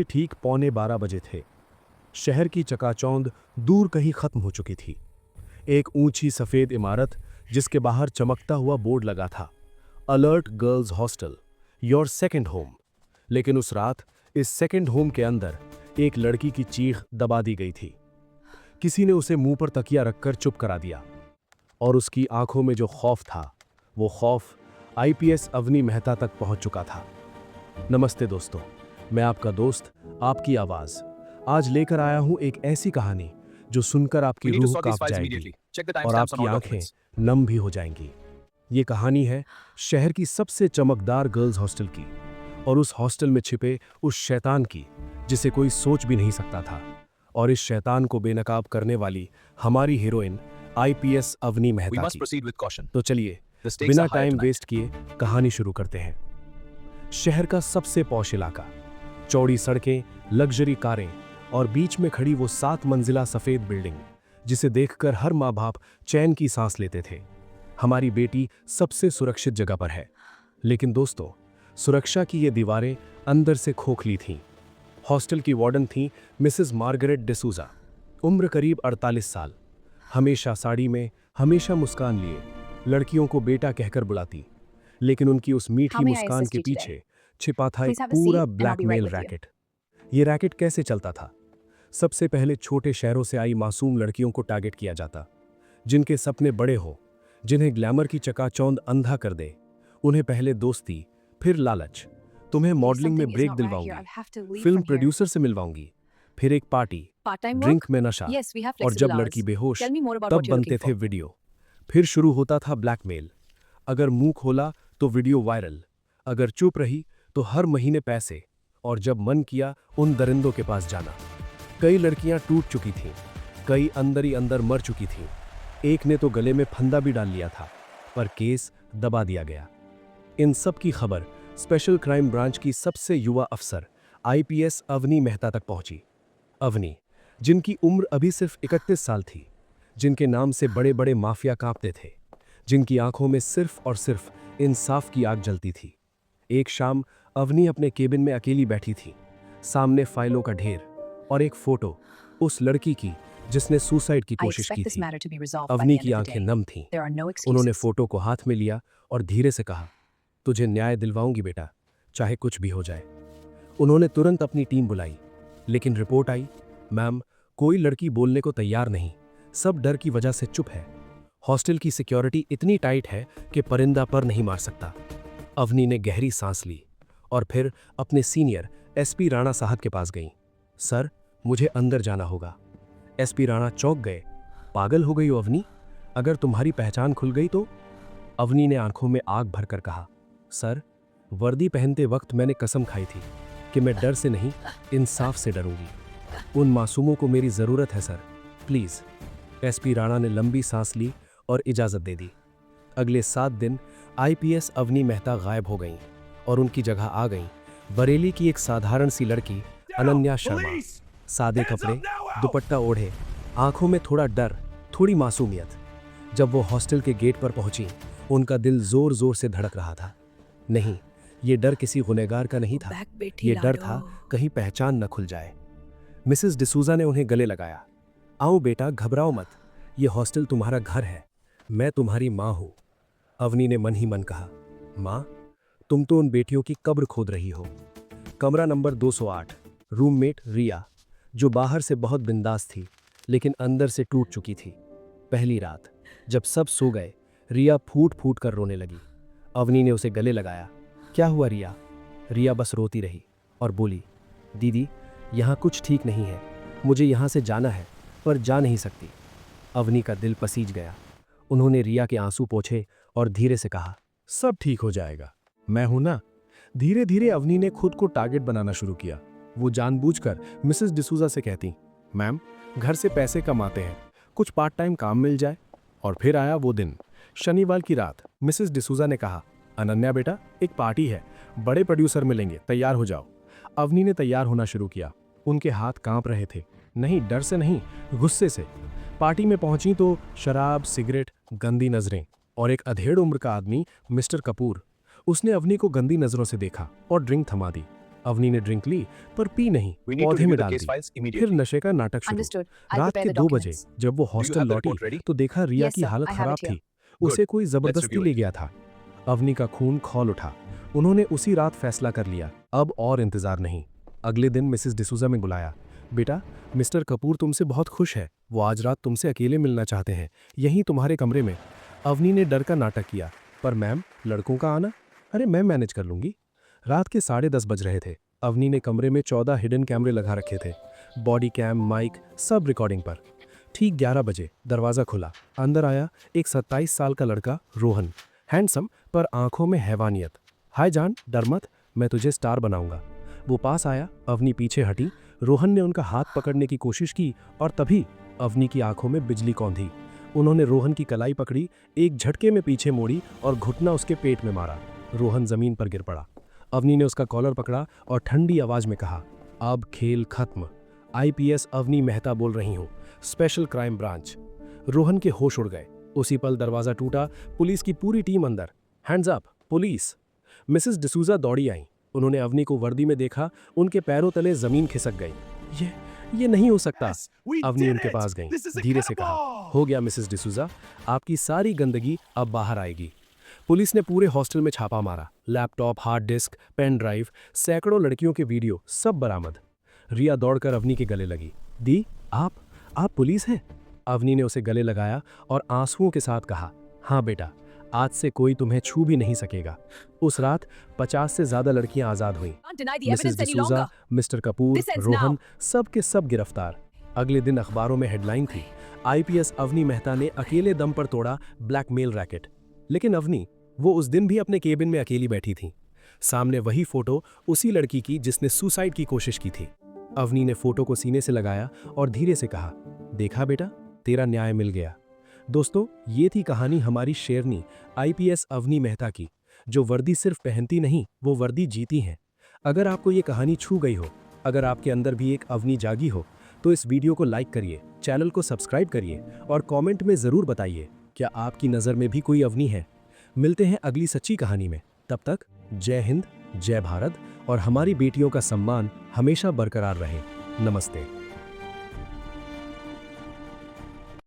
ठीक 11:15 थे। शहर की चकाचौंध दूर कहीं खत्म हो चुकी थी। एक ऊंची सफेद इमारत जिसके बाहर चमकता हुआ बोर्ड लगा था, alert girls hostel, your second home. लेकिन उस रात इस सेकंड होम के अंदर एक लड़की की चीख दबा दी गई थी। किसी ने उसे मुंह पर तकिया रखकर चुप करा दिया, और उसकी आंखों में जो खौफ था, वो खौफ आईपीएस अवनी मेहता तक पहुंच चुका था। नमस्ते दोस्तों, मैं आपका दोस्त, आपकी आवाज आज लेकर आया हूं एक ऐसी कहानी जो सुनकर आपकी रूह कांप जाएगी और आपकी आंखें नम भी हो जाएंगी। ये कहानी है शहर की सबसे चमकदार गर्ल्स हॉस्टल की, और उस हॉस्टल में छिपे उस शैतान की जिसे कोई सोच भी नहीं सकता था। और इस शैतान को बेनकाब करने वाली हमारी हीरोइन आईपीएस अवनी मेहता की। तो चलिए बिना टाइम वेस्ट किए कहानी शुरू करते हैं। शहर का सबसे पॉश इलाका, चौड़ी सड़कें, लग्जरी कारें और बीच में खड़ी वो 7 मंजिला सफेद बिल्डिंग जिसे देखकर हर माँ बाप चैन की सांस लेते थे। हमारी बेटी सबसे सुरक्षित जगह पर है। लेकिन दोस्तों, सुरक्षा की ये दीवारें अंदर से खोखली थीं। हॉस्टल की वार्डन थी मिसेस मार्गरेट डिसूजा, उम्र करीब 48 साल। हमेशा साड़ी में, हमेशा मुस्कान लिए, लड़कियों को बेटा कहकर बुलाती। लेकिन उनकी उस मीठी मुस्कान के पीछे छिपा था एक पूरा ब्लैकमेल रैकेट। ये रैकेट कैसे चलता था? सबसे पहले छोटे शहरों से आई मासूम लड़कियों को टारगेट किया जाता, जिनके सपने बड़े हो, जिन्हें ग्लैमर की चकाचौंध अंधा कर दे। उन्हें पहले दोस्ती, फिर लालच, तुम्हें मॉडलिंग में ब्रेक दिलवाऊंगी, फिल्म प्रोड्यूसर से मिलवाऊंगी, फिर एक पार्टी, ड्रिंक में नशा, और जब लड़की बेहोश तब बनते थे वीडियो। फिर शुरू होता था ब्लैकमेल। अगर मुंह खोला तो वीडियो वायरल, अगर चुप रही तो हर महीने पैसे, और जब मन किया उन दरिंदों के पास जाना। कई लड़कियां टूट चुकी थीं, कई अंदर ही अंदर मर चुकी थीं। एक ने तो गले में फंदा भी डाल लिया था, पर केस दबा दिया गया। इन सब की खबर स्पेशल क्राइम ब्रांच की सबसे युवा अफसर आईपीएस अवनी मेहता तक पहुंची। अवनी, जिनकी उम्र अभी सिर्फ 31 साल थी, जिनके नाम से बड़े बड़े माफिया कांपते थे, जिनकी आंखों में सिर्फ और सिर्फ इंसाफ की आग जलती थी। एक शाम अवनी अपने केबिन में अकेली बैठी थी, सामने फाइलों का ढेर और एक फोटो उस लड़की की जिसने सुसाइड की कोशिश की थी। अवनी की आंखें नम थीं। उन्होंने फोटो को हाथ में लिया और धीरे से कहा, तुझे न्याय दिलवाऊंगी बेटा, चाहे कुछ भी हो जाए। उन्होंने तुरंत अपनी टीम बुलाई, लेकिन रिपोर्ट आई, मैम, कोई लड़की बोलने को तैयार नहीं, सब डर की वजह से चुप है। हॉस्टल की सिक्योरिटी इतनी टाइट है कि परिंदा पर नहीं मार सकता। अवनी ने गहरी सांस ली और फिर अपने सीनियर एसपी राणा साहब के पास गई। सर, मुझे अंदर जाना होगा। एसपी राणा चौंक गए। पागल हो गई हो अवनी? अगर तुम्हारी पहचान खुल गई तो? अवनी ने आंखों में आग भरकर कहा, सर, वर्दी पहनते वक्त मैंने कसम खाई थी कि मैं डर से नहीं, इंसाफ से डरूंगी। उन मासूमों को मेरी जरूरत है सर, प्लीज। एसपी राणा ने लंबी सांस ली और इजाजत दे दी। अगले 7 दिन आईपीएस अवनी मेहता गायब हो गईं और उनकी जगह आ गईं बरेली की एक साधारण सी लड़की अनन्या शर्मा। सादे कपड़े, दुपट्टा ओढ़े, आंखों में थोड़ा डर, थोड़ी मासूमियत। जब वो हॉस्टल के गेट पर पहुंची, उनका दिल जोर जोर से धड़क रहा था। नहीं, ये डर किसी गुनहगार का नहीं था, ये डर था कहीं पहचान न खुल जाए। मिसेस डिसूजा ने उन्हें गले लगाया। आओ बेटा, घबराओ मत, ये हॉस्टल तुम्हारा घर है, मैं तुम्हारी माँ हूँ। अवनी ने मन ही मन कहा, माँ, तुम तो उन बेटियों की कब्र खोद रही हो। कमरा नंबर 208, रूममेट रिया, जो बाहर से बहुत बिंदास थी लेकिन अंदर से टूट चुकी थी। पहली रात जब सब सो गए, रिया फूट फूट कर रोने लगी। अवनी ने उसे गले लगाया। क्या हुआ रिया? रिया बस रोती रही और बोली, दीदी, यहाँ कुछ ठीक नहीं है, मुझे यहाँ से जाना है पर जा नहीं सकती। अवनी का दिल पसीज गया। उन्होंने रिया के आंसू पोंछे और धीरे से कहा, सब ठीक हो जाएगा, मैं हूं ना। धीरे धीरे अवनी ने खुद को टारगेट बनाना शुरू किया। वो जानबूझकर मिसेस डिसूजा से कहती, मैम, घर से पैसे कमाते हैं, कुछ पार्ट टाइम काम मिल जाए। और फिर आया वो दिन, शनिवार की रात। मिसेस डिसूजा ने कहा, अनन्या बेटा, एक पार्टी है, बड़े प्रोड्यूसर मिलेंगे, तैयार हो जाओ। अवनी ने तैयार होना शुरू किया। उनके हाथ कांप रहे थे, नहीं डर से नहीं, गुस्से से। पार्टी में पहुंची तो शराब, सिगरेट, गंदी नजरें और एक अधेड़ उम्र का आदमी, मिस्टर कपूर। उसने अवनी को गंदी नजरों से देखा और ड्रिंक थमा दी। अवनी ने ड्रिंक ली पर पी नहीं, We need to पौधे में review the डाल case दी। files फिर immediately. नशे का नाटक शुरू। Understood. I'll रात prepare के the 2 बजे documents. जब वो Do you hostel have the लौटी report ready? तो देखा रिया Yes, की sir. हालत I have खराब it here. थी। उसे कोई Let's जबरदस्ती review ले it. गया था। अवनी का खून खौल उठा। उन्होंने उसी रात फैसला कर लिया, अब और इंतजार नहीं। अगले दिन मिसेस डिसूजा ने बुलाया। बेटा, मिस्टर कपूर तुमसे बहुत खुश है, वो आज रात तुमसे अकेले मिलना चाहते हैं, यहीं तुम्हारे कमरे में। अवनी ने डर का नाटक किया, पर मैम, लड़कों का आना? अरे मैं मैनेज कर लूंगी। रात के 10:30 बज रहे थे। अवनी ने कमरे में 14 हिडन कैमरे लगा रखे थे, बॉडी कैम, माइक, सब रिकॉर्डिंग पर। ठीक 11 बजे दरवाज़ा खुला। अंदर आया एक 27 साल का लड़का, रोहन। हैंडसम पर आंखों में हैवानियत। हाय जान, डर मत, मैं तुझे स्टार बनाऊंगा। वो पास आया, अवनी पीछे हटी। रोहन ने उनका हाथ पकड़ने की कोशिश की और तभी अवनी की आंखों में बिजली कौंधी। उन्होंने रोहन की कलाई पकड़ी, एक झटके में पीछे मोड़ी और घुटना उसके पेट में मारा। रोहन जमीन पर गिर पड़ा। अवनी ने उसका कॉलर पकड़ा और ठंडी आवाज में कहा, अब खेल खत्म। आईपीएस अवनी मेहता बोल रही हूँ, स्पेशल क्राइम ब्रांच। रोहन के होश उड़ गए। उसी पल दरवाजा टूटा, पुलिस की पूरी टीम अंदर। Hands up, police. Mrs D'Souza दौड़ी आई। उन्होंने अवनी को वर्दी में देखा, उनके पैरों तले जमीन खिसक गई। ये नहीं हो सकता। Yes, we अवनी did उनके it! पास गई, This is धीरे से कहा, incredible! हो गया मिसेस डिसूजा, आपकी सारी गंदगी अब बाहर आएगी। पुलिस ने पूरे हॉस्टल में छापा मारा। Laptop, hard disk, pen drive, सैकड़ों लड़कियों के वीडियो, सब बरामद। रिया दौड़कर अवनी के गले लगी। दी, आप पुलिस हैं? अवनी ने उसे गले लगाया और आंसुओं के साथ कहा, हाँ बेटा, आज से कोई तुम्हें छू भी नहीं सकेगा। उस रात 50 से ज्यादा लड़कियां आजाद हुईं। Can't deny the Mrs evidence any D'Souza, longer. Mister Kapoor, This ends Rohan, now. सब के सब गिरफ्तार। अगले दिन अखबारों में हेडलाइन थी, आईपीएस अवनी मेहता ने अकेले दम पर तोड़ा ब्लैकमेल रैकेट। लेकिन अवनी, वो उस दिन भी अपने केबिन में अकेली बैठी थी। सामने वही फोटो उसी लड़की की जिसने सुसाइड की कोशिश की थी। अवनी ने फोटो को सीने से लगाया और धीरे से कहा, देखा बेटा, तेरा न्याय मिल गया। दोस्तों, ये थी कहानी हमारी शेरनी आईपीएस अवनी मेहता की, जो वर्दी सिर्फ पहनती नहीं, वो वर्दी जीती हैं। अगर आपको ये कहानी छू गई हो, अगर आपके अंदर भी एक अवनी जागी हो, तो इस वीडियो को लाइक करिए, चैनल को सब्सक्राइब करिए और कमेंट में ज़रूर बताइए, क्या आपकी नज़र में भी कोई अवनी है। मिलते हैं अगली सच्ची कहानी में। तब तक जय हिंद, जय भारत और हमारी बेटियों का सम्मान हमेशा बरकरार रहे। नमस्ते।